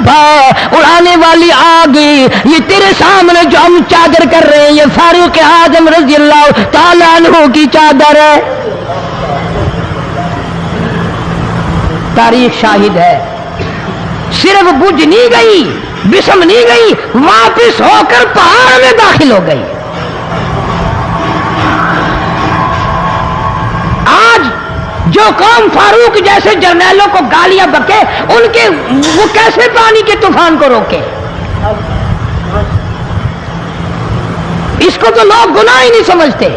اڑانے والی آگ, یہ تیرے سامنے جو ہم چادر کر رہے ہیں یہ فاروق اعظم رضی اللہ تعالیٰ عنہ کی چادر ہے. تاریخ شاہد ہے. صرف بجھ نہیں گئی, بسم نہیں گئی, واپس ہو کر پہاڑ میں داخل ہو گئی. جو قوم فاروق جیسے جرنیلوں کو گالیاں بکے ان کے وہ کیسے پانی کے طوفان کو روکے؟ اس کو تو لوگ گناہ ہی نہیں سمجھتے.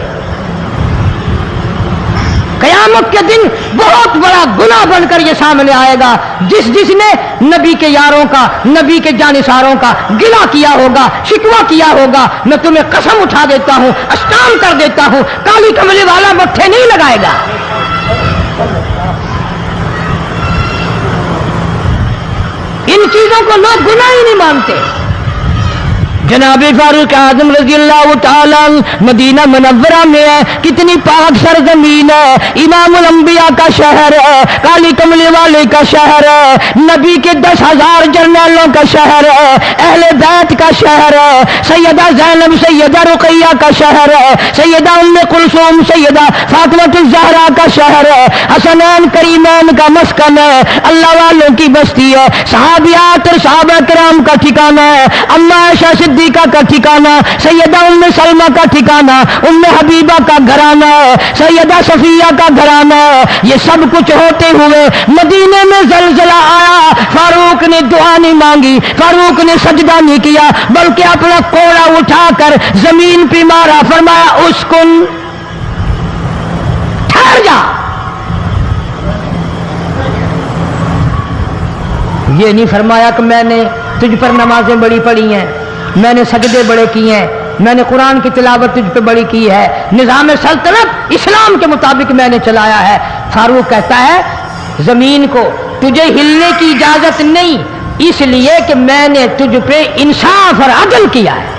قیامت کے دن بہت بڑا گناہ بن کر یہ سامنے آئے گا. جس نے نبی کے یاروں کا, نبی کے جانثاروں کا گلہ کیا ہوگا, شکوہ کیا ہوگا, میں تمہیں قسم اٹھا دیتا ہوں, اشکام کر دیتا ہوں, کالی کملی والا مٹھے نہیں لگائے گا. ان چیزوں کو لوگ گناہ ہی نہیں مانتے. جناب فاروق اعظم رضی اللہ تعالیٰ مدینہ منورہ میں ہے, کتنی پاک سرزمین ہے, امام الانبیاء کا شہر ہے, کالی کملی والے کا شہر ہے, نبی کے 10,000 جرنیلوں کا شہر ہے, اہل بیت کا شہر ہے, سیدہ زینب, سیدہ رقیہ کا شہر ہے, سیدہ ام کلثوم, سیدہ فاطمہ الزہرا کا شہر ہے, حسنین کریمین کا مسکن ہے, اللہ والوں کی بستی ہے, صحابیات اور صحابہ کرام کا ٹھکانہ ہے, اما عائشہ صدیقہ کا ٹھکانہ, سیدہ ام سلمہ کا ٹھکانہ, ام حبیبہ کا گھرانہ ہے, سیدہ صفیہ کا گھرانہ ہے. یہ سب کچھ ہوتے ہوئے مدینے میں زلزلہ آیا, فاروق نے دعا نہیں مانگی, فاروق نے سجدہ نہیں کیا, بلکہ اپنا کوڑا اٹھا کر زمین پہ مارا. فرمایا اسکن, ٹھہر جا. یہ نہیں فرمایا کہ میں نے تجھ پر نمازیں بڑی پڑھی ہیں, میں نے سجدے بڑے کیے ہیں, میں نے قرآن کی تلاوت تجھ پہ بڑی کی ہے, نظام سلطنت اسلام کے مطابق میں نے چلایا ہے. فاروق کہتا ہے زمین کو تجھے ہلنے کی اجازت نہیں, اس لیے کہ میں نے تجھ پہ انصاف اور عدل کیا ہے.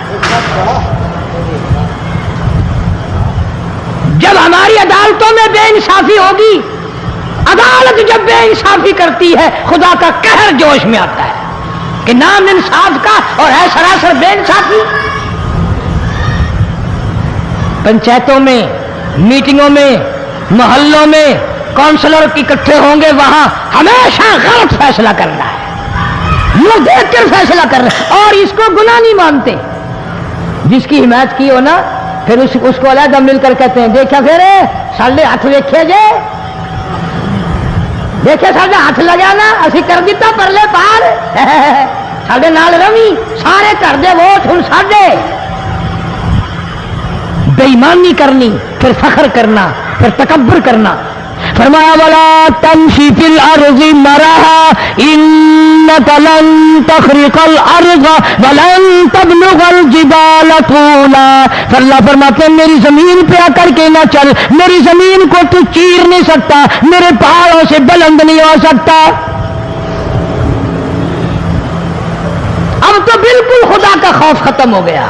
جب ہماری عدالتوں میں بے انصافی ہوگی, عدالت جب بے انصافی کرتی ہے خدا کا قہر جوش میں آتا ہے کہ نام انصاف کا اور ہے سراسر بے انصافی. پنچایتوں میں, میٹنگوں میں, محلوں میں کونسلر اکٹھے ہوں گے, وہاں ہمیشہ غلط فیصلہ کرنا ہے, منہ دیکھ کر فیصلہ کرنا ہے, اور اس کو گناہ نہیں مانتے. جس کی حمایت کی ہو نا, پھر اس کو علیحدہ مل کر کہتے ہیں دیکھا پھر ساڑھے ہاتھ دیکھے جے, دیکھے ساڑھے ہاتھ لگا نا, اسی کر دیتا پرلے پار, ساڑھے نال روی, سارے کر دے ووٹ ہن ساڑھے. بے ایمانی کرنی, پھر فخر کرنا, پھر تکبر کرنا. فرمایا ولا تمشی فی الارض مرحا انک لن تخرق الارض ولن تبلغ الجبال طولا. اللہ فرماتے ہیں میری زمین پہ آ کر کے نہ چل, میری زمین کو تو چیر نہیں سکتا, میرے پہاڑوں سے بلند نہیں ہو سکتا. اب تو بالکل خدا کا خوف ختم ہو گیا.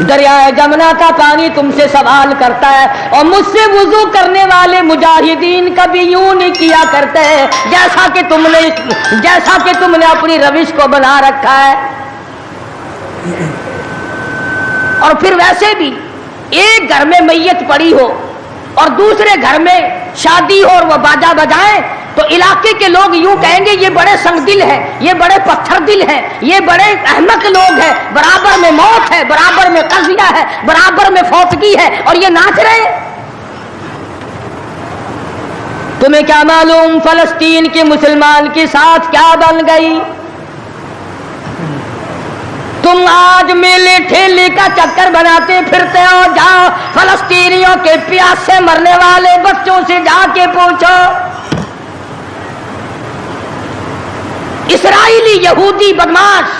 دریائے جمنا کا پانی تم سے سوال کرتا ہے، اور مجھ سے وضو کرنے والے مجاہدین کبھی یوں نہیں کیا کرتے جیسا کہ تم نے اپنی روش کو بنا رکھا ہے۔ اور پھر ویسے بھی ایک گھر میں میت پڑی ہو اور دوسرے گھر میں شادی ہو اور وہ باجا بجائیں تو علاقے کے لوگ یوں کہیں گے یہ بڑے سنگ دل ہیں، یہ بڑے پتھر دل ہیں، یہ بڑے احمق لوگ ہیں، برابر میں موت ہے، برابر میں قضیہ ہے، برابر میں فوتگی ہے، اور یہ ناچ رہے ہیں۔ تمہیں کیا معلوم فلسطین کے مسلمان کے ساتھ کیا بن گئی؟ تم آج میلے ٹھیلے کا چکر بناتے پھرتے ہو، جاؤ فلسطینیوں کے پیاس سے مرنے والے بچوں سے جا کے پوچھو۔ اسرائیلی یہودی بدماش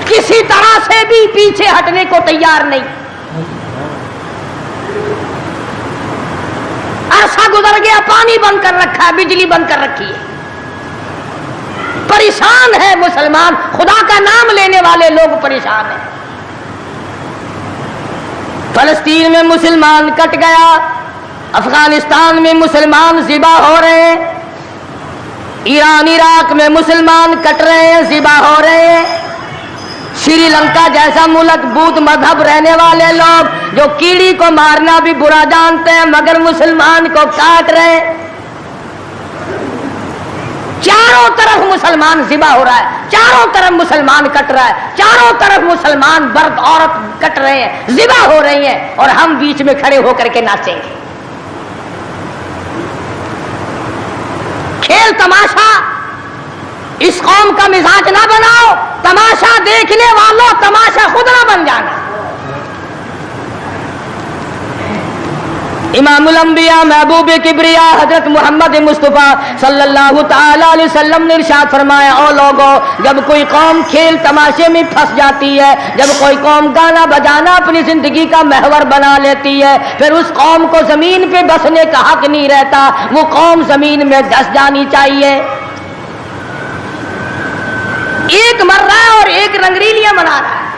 کسی طرح سے بھی پیچھے ہٹنے کو تیار نہیں۔ عرصہ گزر گیا، پانی بند کر رکھا ہے، بجلی بند کر رکھی ہے، پریشان ہے مسلمان، خدا کا نام لینے والے لوگ پریشان ہیں۔ فلسطین میں مسلمان کٹ گیا، افغانستان میں مسلمان ذبح ہو رہے ہیں، ایران عراق میں مسلمان کٹ رہے ہیں، ذبح ہو رہے ہیں، سری لنکا جیسا ملک بودھ مذہب رہنے والے لوگ جو کیڑی کو مارنا بھی برا جانتے ہیں مگر مسلمان کو کاٹ رہے ہیں۔ چاروں طرف مسلمان ذبح ہو رہا ہے، چاروں طرف مسلمان کٹ رہا ہے، چاروں طرف مسلمان مرد عورت کٹ رہے ہیں، ذبح ہو رہی ہیں، اور ہم بیچ میں کھڑے ہو کر کے ناچیں گے۔ کھیل تماشا اس قوم کا مزاج نہ بناؤ، تماشا دیکھنے والوں تماشا خود نہ بن جانا۔ امام الانبیاء محبوب کبریا حضرت محمد مصطفیٰ صلی اللہ تعالی علیہ وسلم نے ارشاد فرمایا، او لوگوں، جب کوئی قوم کھیل تماشے میں پھنس جاتی ہے، جب کوئی قوم گانا بجانا اپنی زندگی کا محور بنا لیتی ہے، پھر اس قوم کو زمین پہ بسنے کا حق نہیں رہتا، وہ قوم زمین میں دس جانی چاہیے۔ ایک مر رہا ہے اور ایک رنگریلیاں منا رہا ہے۔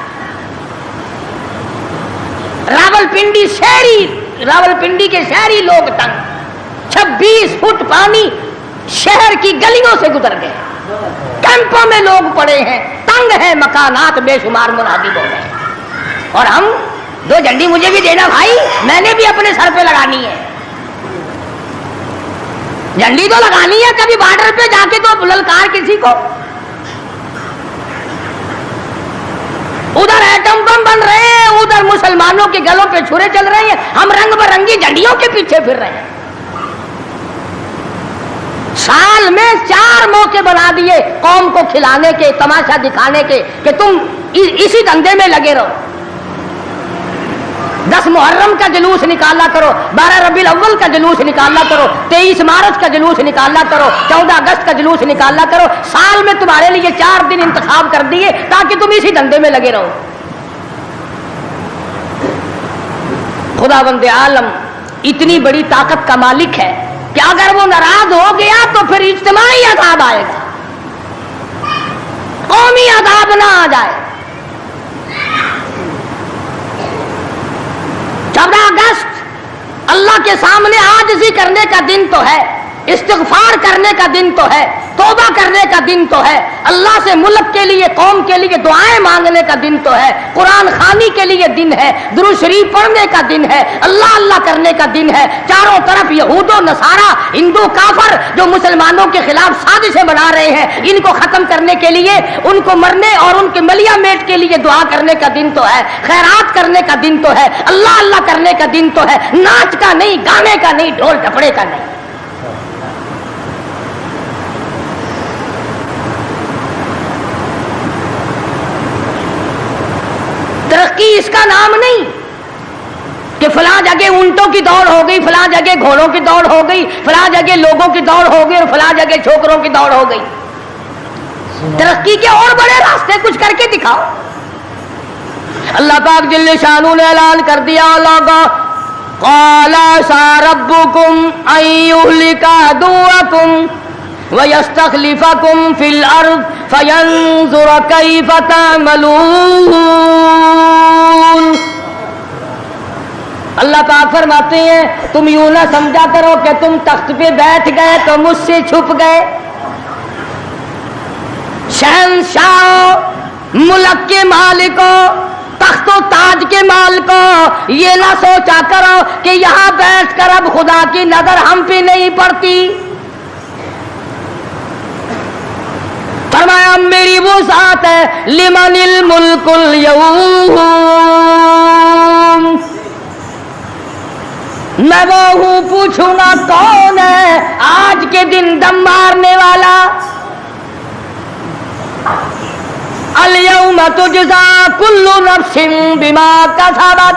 راولپنڈی کے شہری لوگ تنگ، 26 فٹ پانی شہر کی گلیوں سے گزر گئے، کیمپوں میں لوگ پڑے ہیں، تنگ ہیں مکانات، بے شمار منادی ہو گئے، اور ہم دو جھنڈی مجھے بھی دینا بھائی، میں نے بھی اپنے سر پہ لگانی ہے، جھنڈی تو لگانی ہے، کبھی بارڈر پہ جا کے تو للکار کسی کو۔ ادھر ایٹم بم بن رہے ہیں، ادھر مسلمانوں کے گلوں پہ چھرے چل رہے ہیں، ہم رنگ برنگی جھنڈیوں کے پیچھے پھر رہے ہیں۔ سال میں 4 موقع بنا دیے قوم کو کھلانے کے، تماشا دکھانے کے، کہ تم اسی دھندے میں لگے رہو۔ 10 محرم کا جلوس نکالا کرو، 12 ربیع الاول کا جلوس نکالا کرو، 23 مارچ کا جلوس نکالا کرو، 14 اگست کا جلوس نکالا کرو، سال میں تمہارے لیے 4 دن انتخاب کر دیے تاکہ تم اسی دھندے میں لگے رہو۔ خداوند عالم اتنی بڑی طاقت کا مالک ہے کہ اگر وہ ناراض ہو گیا تو پھر اجتماعی عذاب آئے گا، قومی عذاب نہ آ جائے۔ 14 اگست اللہ کے سامنے عاجزی کرنے کا دن تو ہے، استغفار کرنے کا دن تو ہے، توبہ کرنے کا دن تو ہے، اللہ سے ملک کے لیے، قوم کے لیے دعائیں مانگنے کا دن تو ہے، قرآن خوانی کے لیے دن ہے، درود شریف پڑھنے کا دن ہے، اللہ اللہ کرنے کا دن ہے۔ چاروں طرف یہود و نصارہ، ہندو کافر جو مسلمانوں کے خلاف سازشیں بنا رہے ہیں، ان کو ختم کرنے کے لیے، ان کو مرنے اور ان کے ملیا میٹ کے لیے دعا کرنے کا دن تو ہے، خیرات کرنے کا دن تو ہے، اللہ اللہ کرنے کا دن تو ہے، ناچ کا نہیں، گانے کا نہیں، ڈھول ڈھپڑے کا نہیں۔ ترقی اس کا نام نہیں کہ فلاں جگہ اونٹوں کی دوڑ ہو گئی، فلاں جگہ گھوڑوں کی دوڑ ہو گئی، فلاں جگہ لوگوں کی دوڑ ہو گئی اور فلاں جگہ چھوکروں کی دوڑ ہو گئی۔ ترقی کے اور بڑے راستے کچھ کر کے دکھاؤ۔ اللہ پاک جل شانہ نے اعلان کر دیا، لوگوں قال سا ربکم ان یہلک عدوکم وَيَسْتَخْلِفَكُمْ فِي الْأَرْضِ فَيَنْظُرَ كَيْفَ تَعْمَلُونَ۔ اللہ پاک فرماتے ہیں تم یوں نہ سمجھا کرو کہ تم تخت پہ بیٹھ گئے تو مجھ سے چھپ گئے۔ شہنشاہ ملک کے مالکوں، تخت و تاج کے مالکوں، یہ نہ سوچا کرو کہ یہاں بیٹھ کر اب خدا کی نظر ہم پہ نہیں پڑتی۔ فرمایا میری وہ ذات ہے لمن الملک اليوم، میں وہ ہوں پوچھوں گا کون ہے آج کے دن دم مارنے والا۔ الیوم تجزا کل نفس بما کسبت،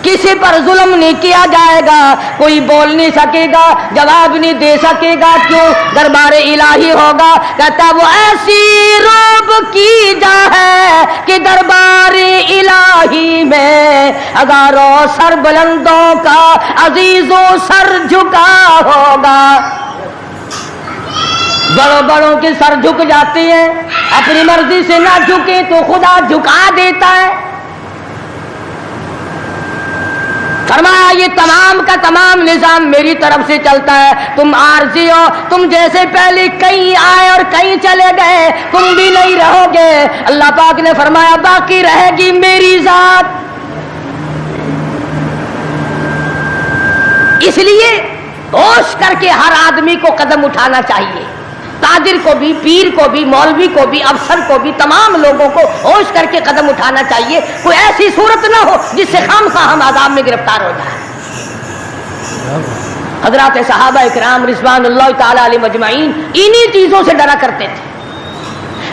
کسی پر ظلم نہیں کیا جائے گا، کوئی بول نہیں سکے گا، جواب نہیں دے سکے گا، کیوں؟ دربار الہی ہوگا۔ کہتا وہ ایسی روب کی جا ہے کہ دربار الہی میں ہزاروں سر بلندوں کا عزیزوں سر جھکا ہوگا۔ بڑوں بڑوں کے سر جھک جاتے ہیں، اپنی مرضی سے نہ جھکے تو خدا جھکا دیتا ہے۔ فرمایا یہ تمام کا تمام نظام میری طرف سے چلتا ہے، تم عارضی ہو، تم جیسے پہلے کہیں آئے اور کہیں چلے گئے، تم بھی نہیں رہو گے۔ اللہ پاک نے فرمایا باقی رہے گی میری ذات۔ اس لیے ہوش کر کے ہر آدمی کو قدم اٹھانا چاہیے، تاجر کو بھی، پیر کو بھی، مولوی کو بھی، افسر کو بھی، تمام لوگوں کو ہوش کر کے قدم اٹھانا چاہیے۔ کوئی ایسی صورت نہ ہو جس سے خامخواہ ہم عذاب میں گرفتار ہو جائیں۔ حضرات صحابہ اکرام رضوان اللہ تعالی علیہم اجمعین انہی چیزوں سے ڈرا کرتے تھے۔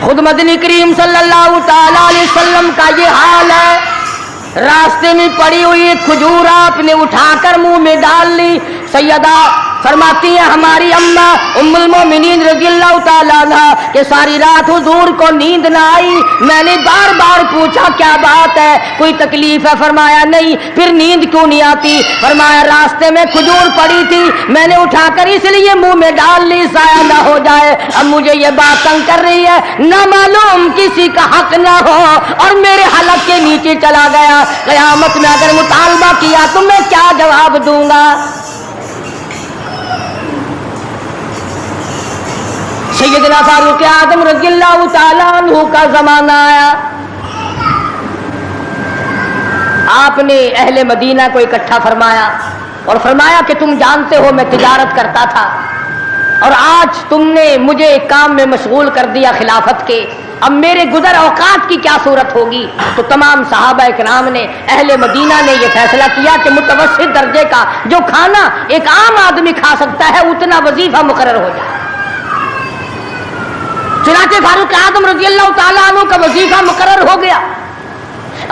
خود مدنی کریم صلی اللہ تعالی علیہ وسلم کا یہ حال ہے، راستے میں پڑی ہوئی ایک کھجور آپ نے اٹھا کر منہ میں ڈال لی۔ سیدہ فرماتی ہیں ہماری اماں ام المومنین رضی اللہ تعالیٰ عنہ کہ ساری رات حضور کو نیند نہ آئی، میں نے بار بار پوچھا کیا بات ہے، کوئی تکلیف ہے؟ فرمایا نہیں۔ پھر نیند کیوں نہیں آتی؟ فرمایا راستے میں کھجور پڑی تھی، میں نے اٹھا کر اس لیے منہ میں ڈال لی ضائع نہ ہو جائے، اب مجھے یہ بات تنگ کر رہی ہے، نہ معلوم کسی کا حق نہ ہو اور میرے حلق کے نیچے چلا گیا، قیامت میں اگر مطالبہ کیا تو میں کیا جواب دوں گا؟ سیدنا فاروق اعظم رضی اللہ تعالیٰ عنہ کا زمانہ آیا، آپ نے اہل مدینہ کو اکٹھا فرمایا اور فرمایا کہ تم جانتے ہو میں تجارت کرتا تھا اور آج تم نے مجھے ایک کام میں مشغول کر دیا خلافت کے، اب میرے گزر اوقات کی کیا صورت ہوگی؟ تو تمام صحابہ کرام نے، اہل مدینہ نے یہ فیصلہ کیا کہ متوسط درجے کا جو کھانا ایک عام آدمی کھا سکتا ہے اتنا وظیفہ مقرر ہو جائے۔ چنانچہ فاروق اعظم رضی اللہ تعالیٰ عنہ کا وظیفہ مقرر ہو گیا۔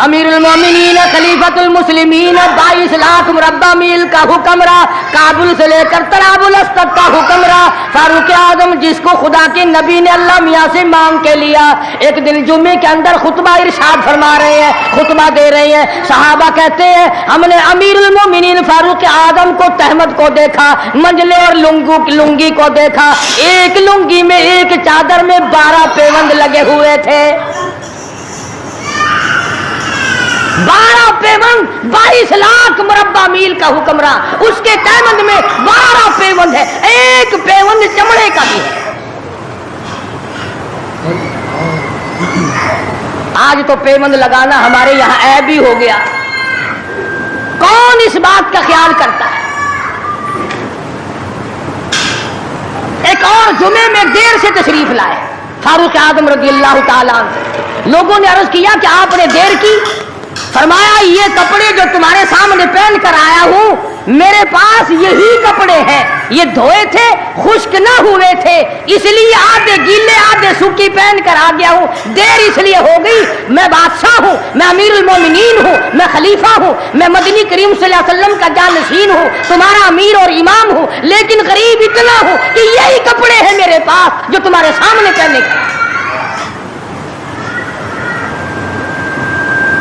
امیر المومنین خلیفۃ المسلمین 22 لاکھ مربع میل کا حکمراں، کابل سے لے کر طرابلس تک کا حکمراں فاروق اعظم، جس کو خدا کے نبی نے اللہ میاں سے مانگ کے لیا۔ ایک دن جمعے کے اندر خطبہ ارشاد فرما رہے ہیں، خطبہ دے رہے ہیں، صحابہ کہتے ہیں ہم نے امیر المومنین فاروق اعظم کو تہمت کو دیکھا، منجلے اور لنگی کو دیکھا، ایک لنگی میں ایک چادر میں 12 پیوند لگے ہوئے تھے، 12 پیوند، 22 لاکھ مربع میل کا حکمراں، اس کے تہمند میں 12 پیوند ہے، ایک پیوند چمڑے کا بھی ہے۔ آج تو پیوند لگانا ہمارے یہاں عیب بھی ہو گیا، کون اس بات کا خیال کرتا ہے؟ ایک اور جمعے میں دیر سے تشریف لائے فاروق اعظم رضی اللہ تعالیٰ عنہ، لوگوں نے عرض کیا کہ آپ نے دیر کی؟ فرمایا یہ کپڑے جو تمہارے سامنے پہن کر آیا ہوں میرے پاس یہی کپڑے ہیں، یہ دھوئے تھے، خشک نہ ہوئے تھے، اس لیے آدھے گیلے آدھے سوکھی پہن کر آ گیا ہوں، دیر اس لیے ہو گئی، میں بادشاہ ہوں، میں امیر المومنین ہوں، میں خلیفہ ہوں، میں مدنی کریم صلی اللہ علیہ وسلم کا جانشین ہوں، تمہارا امیر اور امام ہوں، لیکن غریب اتنا ہوں کہ یہی کپڑے ہیں میرے پاس جو تمہارے سامنے پہننے کا۔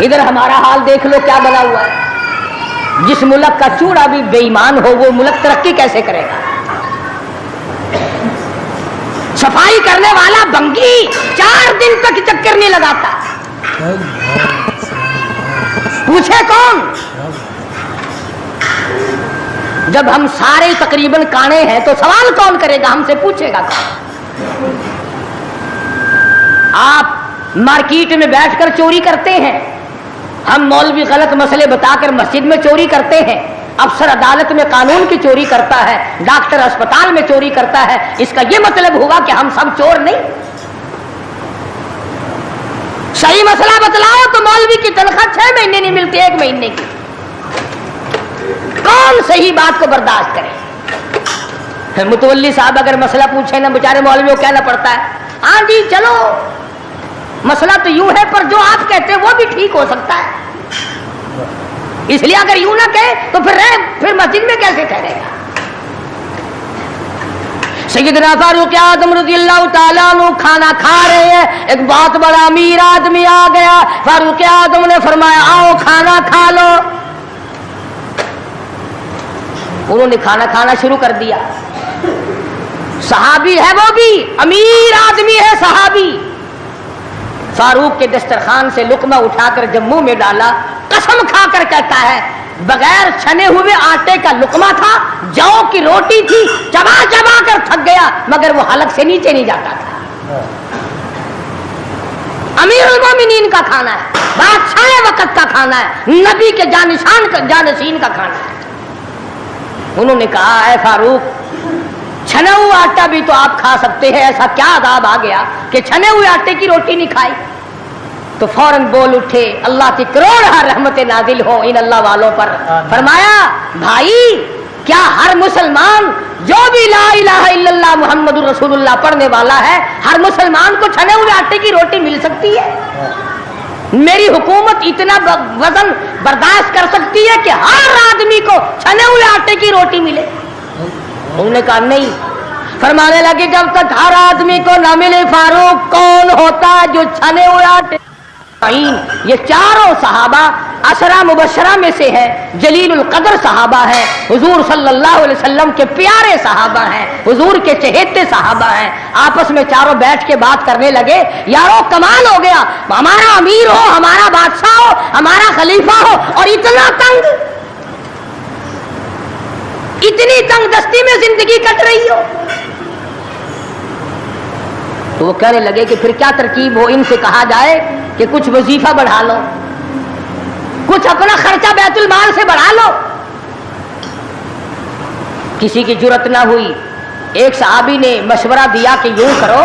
ادھر ہمارا حال دیکھ لو کیا بنا ہوا ہے، جس ملک کا چوڑا بھی بے ایمان ہو وہ ملک ترقی کیسے کرے گا؟ صفائی کرنے والا بنگی 4 دن تک چکر نہیں لگاتا. پوچھے کون؟ جب ہم سارے تقریباً کانے ہیں تو سوال کون کرے گا؟ ہم سے پوچھے گا کون؟ آپ مارکیٹ میں بیٹھ کر چوری کرتے ہیں، ہم مولوی غلط مسئلے بتا کر مسجد میں چوری کرتے ہیں، افسر عدالت میں قانون کی چوری کرتا ہے، ڈاکٹر اسپتال میں چوری کرتا ہے. اس کا یہ مطلب ہوا کہ ہم سب چور نہیں؟ صحیح مسئلہ بتلاؤ تو مولوی کی تنخواہ 6 مہینے نہیں ملتی، 1 مہینے کی. کون صحیح بات کو برداشت کرے؟ متولی صاحب اگر مسئلہ پوچھے نا، بیچارے مولوی کو کہنا پڑتا ہے ہاں جی چلو مسئلہ تو یوں ہے، پر جو آپ کہتے ہیں وہ بھی ٹھیک ہو سکتا ہے. اس لیے اگر یوں نہ کہے تو پھر مسجد میں کیسے ٹھہرے گا؟ سیدنا فاروق اعظم رضی اللہ تعالیٰ عنہ کھانا کھا رہے ہیں، ایک بہت بڑا امیر آدمی آ گیا. فاروق اعظم نے فرمایا آؤ کھانا کھا لو. انہوں نے کھانا کھانا شروع کر دیا. صحابی ہے، وہ بھی امیر آدمی ہے، صحابی. فاروق کے دسترخوان سے لقمہ اٹھا کر جب منہ میں ڈالا، قسم کھا کر کہتا ہے بغیر چھنے ہوئے آٹے کا لقمہ تھا، جو کی روٹی تھی، چبا چبا کر تھک گیا مگر وہ حلق سے نیچے نہیں جاتا تھا. امیر المومنین کا کھانا ہے، بادشاہ وقت کا کھانا ہے، نبی کے جانشین کا کھانا ہے. انہوں نے کہا اے فاروق چھنا ہوا آٹا بھی تو آپ کھا سکتے ہیں، ایسا کیا عذاب آ گیا کہ چھنے ہوئے آٹے کی روٹی نہیں کھائی؟ تو فوراً بول اٹھے اللہ کی کروڑ رحمت نازل ہو ان اللہ والوں پر. فرمایا بھائی کیا ہر مسلمان جو بھی لا الہ الا اللہ محمد الرسول اللہ پڑھنے والا ہے، ہر مسلمان کو چھنے ہوئے آٹے کی روٹی مل سکتی ہے؟ میری حکومت اتنا وزن برداشت کر سکتی ہے کہ ہر آدمی کو چھنے ہوئے آٹے کی روٹی ملے؟ انہوں نے کہا نہیں. فرمانے لگے جب تک ہر آدمی کو نہ ملے فاروق کون ہوتا ہے جو چھنے ہوئے آٹے؟ یہ چاروں صحابہ عشرہ مبشرہ میں سے ہے، جلیل القدر صحابہ ہیں، حضور صلی اللہ علیہ وسلم کے پیارے صحابہ ہیں، حضور کے چہیتے صحابہ ہیں. آپس میں چاروں بیٹھ کے بات کرنے لگے یارو کمال ہو گیا، ہمارا امیر ہو، ہمارا بادشاہ ہو، ہمارا خلیفہ ہو اور اتنا تنگ، اتنی تنگ دستی میں زندگی کٹ رہی ہو. تو وہ کہنے لگے کہ پھر کیا ترکیب ہو؟ ان سے کہا جائے کہ کچھ وظیفہ بڑھا لو، کچھ اپنا خرچہ بیت المال سے بڑھا لو. کسی کی جرت نہ ہوئی. ایک صحابی نے مشورہ دیا کہ یوں کرو،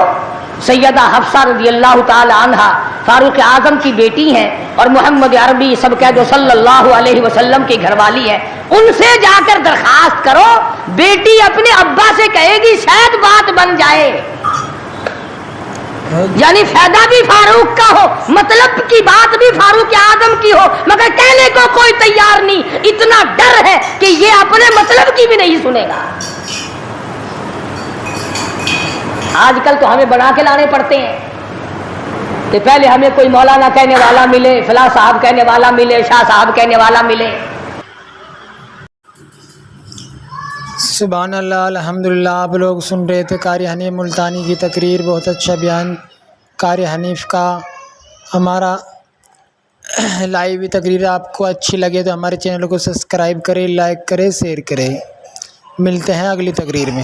سیدہ حفصہ رضی اللہ تعالی عنہا فاروق اعظم کی بیٹی ہیں اور محمد عربی سب کہہ جو صلی اللہ علیہ وسلم کی گھر والی ہے، ان سے جا کر درخواست کرو، بیٹی اپنے ابا سے کہے گی شاید بات بن جائے. یعنی فائدہ بھی فاروق کا ہو، مطلب کی بات بھی فاروق اعظم کی ہو، مگر کہنے کو کوئی تیار نہیں. اتنا ڈر ہے کہ یہ اپنے مطلب کی بھی نہیں سنے گا. آج کل تو ہمیں بنا کے لانے پڑتے ہیں کہ پہلے ہمیں کوئی مولانا کہنے والا ملے، فلاں صاحب کہنے والا ملے، شاہ صاحب کہنے والا ملے. سبحان اللہ الحمدللہ. آپ لوگ سن رہے تھے قاری حنیف ملتانی کی تقریر. بہت اچھا بیان قاری حنیف کا. ہمارا لائیو تقریر آپ کو اچھی لگے تو ہمارے چینل کو سبسکرائب کریں، لائک کریں، شیئر کریں. ملتے ہیں اگلی تقریر میں.